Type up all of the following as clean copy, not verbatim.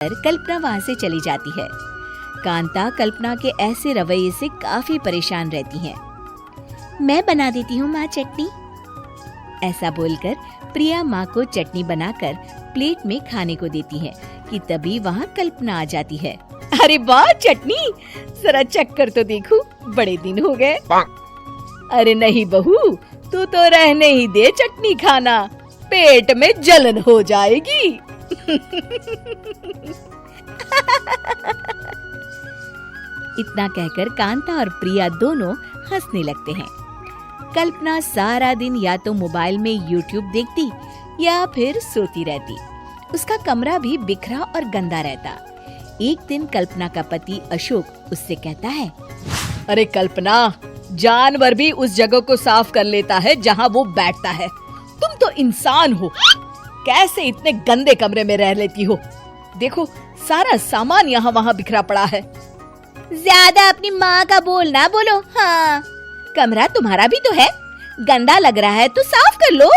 कल्पना वहाँ से चली जाती है। कांता कल्पना के ऐसे रवैये से काफी परेशान रहती है। मैं बना देती हूँ माँ चटनी। ऐसा बोलकर प्रिया माँ को चटनी बनाकर प्लेट में खाने को देती है कि तभी वहाँ कल्पना आ जाती है। अरे वाह चटनी, जरा चख कर तो देखूं, बड़े दिन हो गए। अरे नहीं बहू, तू तो रहने ही दे चटनी खाना, पेट में जलन हो जाएगी। इतना कहकर कांता और प्रिया दोनों हंसने लगते हैं। कल्पना सारा दिन या तो मोबाइल में YouTube देखती या फिर सोती रहती। उसका कमरा भी बिखरा और गंदा रहता। एक दिन कल्पना का पति अशोक उससे कहता है, अरे कल्पना, जानवर भी उस जगह को साफ कर लेता है जहाँ वो बैठता है, तुम तो इंसान हो, कैसे इतने गंदे कमरे में रह लेती हो? देखो सारा सामान यहाँ वहाँ बिखरा पड़ा है। ज्यादा अपनी माँ का बोल ना बोलो। हाँ, कमरा तुम्हारा भी तो है, गंदा लग रहा है तो साफ कर लो।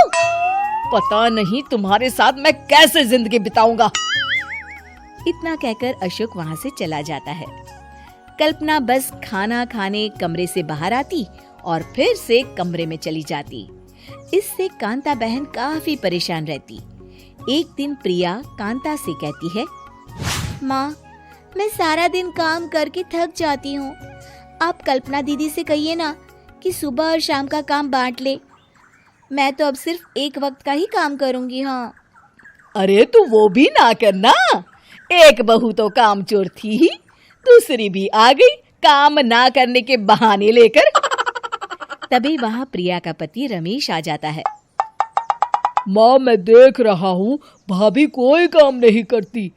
पता नहीं तुम्हारे साथ मैं कैसे जिंदगी बिताऊंगा। इतना कहकर अशोक वहाँ से चला जाता है। कल्पना बस खाना खाने कमरे से बाहर आती और फिर से कमरे में चली जाती। इससे कांता बहन काफी परेशान रहती। एक दिन प्रिया कांता से कहती है, माँ, मैं सारा दिन काम करके थक जाती हूँ। आप कल्पना दीदी से कहिए ना कि सुबह और शाम का काम बांट ले। मैं तो अब सिर्फ एक वक्त का ही काम करूँगी। हाँ। अरे तू वो भी ना करना, एक बहू तो कामचोर थी ही, दूसरी भी आ गई काम ना करने के बहाने लेकर। तभी वहाँ प्रिया का पति रमेश आ जाता है। माँ, मैं देख रहा हूँ भाभी कोई काम नहीं करती।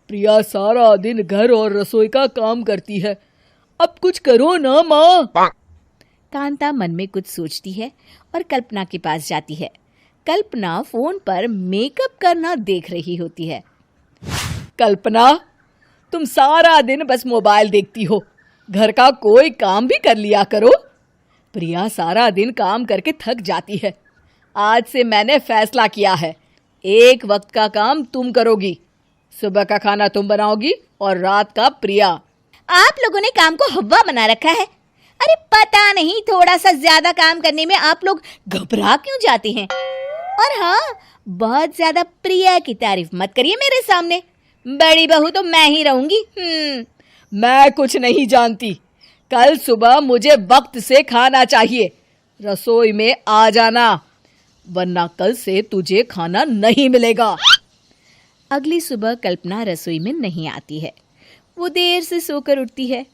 प्रिया सारा दिन घर और रसोई का काम करती है, अब कुछ करो ना माँ। कांता मन में कुछ सोचती है और कल्पना के पास जाती है। कल्पना फोन पर मेकअप करना देख रही होती है। कल्पना, तुम सारा दिन बस मोबाइल देखती हो, घर का कोई काम भी कर लिया करो। प्रिया सारा दिन काम करके थक जाती है। आज से मैंने फैसला किया है, एक वक्त का काम तुम करोगी। सुबह का खाना तुम बनाओगी और रात का प्रिया। आप लोगों ने काम को हवा बना रखा है। अरे पता नहीं थोड़ा सा ज्यादा काम करने में आप लोग घबरा क्यों जाते हैं। और हाँ, बहुत ज्यादा प्रिया की तारीफ मत करिए मेरे सामने, बड़ी बहू तो मैं ही रहूंगी। मैं कुछ नहीं जानती, कल सुबह मुझे वक्त से खाना चाहिए। रसोई में आ जाना, वरना कल से तुझे खाना नहीं मिलेगा। अगली सुबह कल्पना रसोई में नहीं आती है। वो देर से सोकर उठती है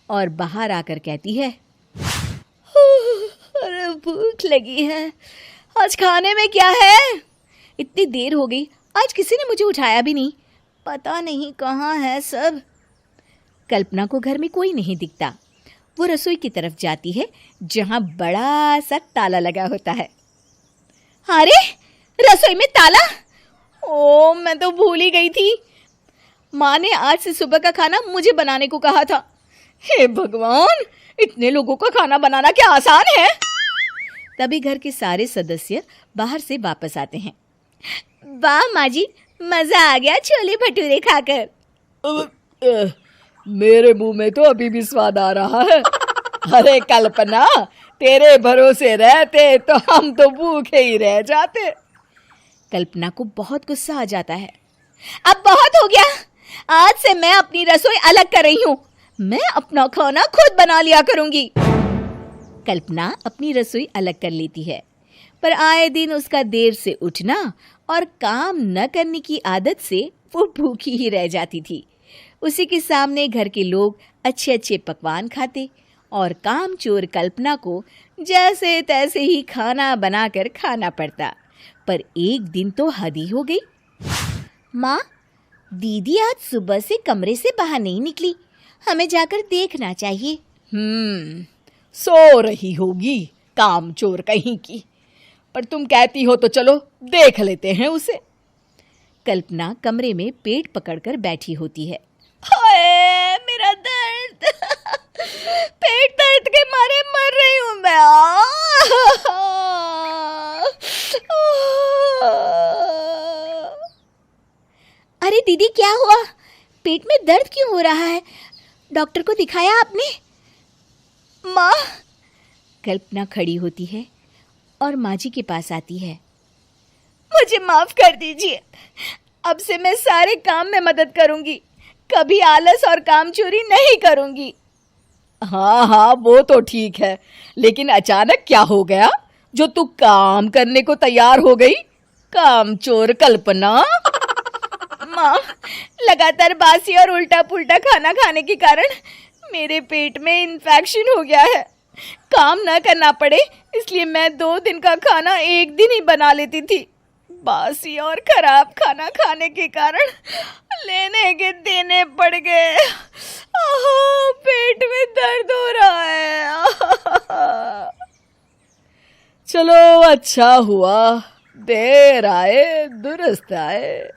और बाहर आकर कहती है, अरे भूख लगी है, आज खाने में क्या है? इतनी देर हो गई, आज किसी ने मुझे उठाया भी नहीं, पता नहीं कहाँ है सब। कल्पना को घर में कोई नहीं दिखता। वो रसोई की तरफ जाती है जहाँ बड़ा सा ताला लगा होता है। अरे रसोई में ताला! ओ, मैं तो भूल ही गई थी। माँ ने आज से सुबह का खाना मुझे बनाने को कहा था। हे भगवान, इतने लोगों का खाना बनाना क्या आसान है? तभी घर के सारे सदस्य बाहर से वापस आते हैं। वाह माँ जी, मजा आ गया छोले भटूरे खाकर। मेरे मुंह में तो अभी भी स्वाद आ रहा है। अरे कल्पना, तेरे भरोसे रहते तो हम तो भूखे ही रह जाते। कल्पना को बहुत गुस्सा आ जाता है। अब बहुत हो गया, आज से मैं अपनी रसोई अलग कर रही हूँ। मैं अपना खाना खुद बना लिया करूंगी। कल्पना अपनी रसोई अलग कर लेती है, पर आए दिन उसका देर से उठना और काम न करने की आदत से वो भूखी ही रह जाती थी। उसी के सामने घर के लोग अच्छे अच्छे पकवान खाते और कामचोर कल्पना को जैसे तैसे ही खाना बनाकर खाना पड़ता। पर एक दिन तो हद ही हो गई। माँ, दीदी आज सुबह से कमरे से बाहर नहीं निकली, हमें जाकर देखना चाहिए। सो रही होगी कामचोर कहीं की, पर तुम कहती हो तो चलो देख लेते हैं उसे। कल्पना कमरे में पेट पकड़कर बैठी होती है। हाय मेरा दर्द, पेट दर्द के मारे मर रही हूँ मैं। अरे दीदी क्या हुआ? पेट में दर्द क्यों हो रहा है? डॉक्टर को दिखाया आपने? माँ। कल्पना खड़ी होती है और माँ जी के पास आती है। मुझे माफ कर दीजिए, अब से मैं सारे काम में मदद करूंगी, कभी आलस और काम चोरी नहीं करूंगी। हाँ हाँ, वो तो ठीक है, लेकिन अचानक क्या हो गया जो तू काम करने को तैयार हो गई? काम चोर कल्पना। माँ, लगातार बासी और उल्टा पुल्टा खाना खाने के कारण मेरे पेट में इन्फेक्शन हो गया है। काम न करना पड़े इसलिए मैं 2 दिन का खाना एक दिन ही बना लेती थी। बासी और खराब खाना खाने के कारण लेने के देने पड़ गए। पेट में दर्द हो रहा है। चलो अच्छा हुआ, देर आए दुरुस्त आए।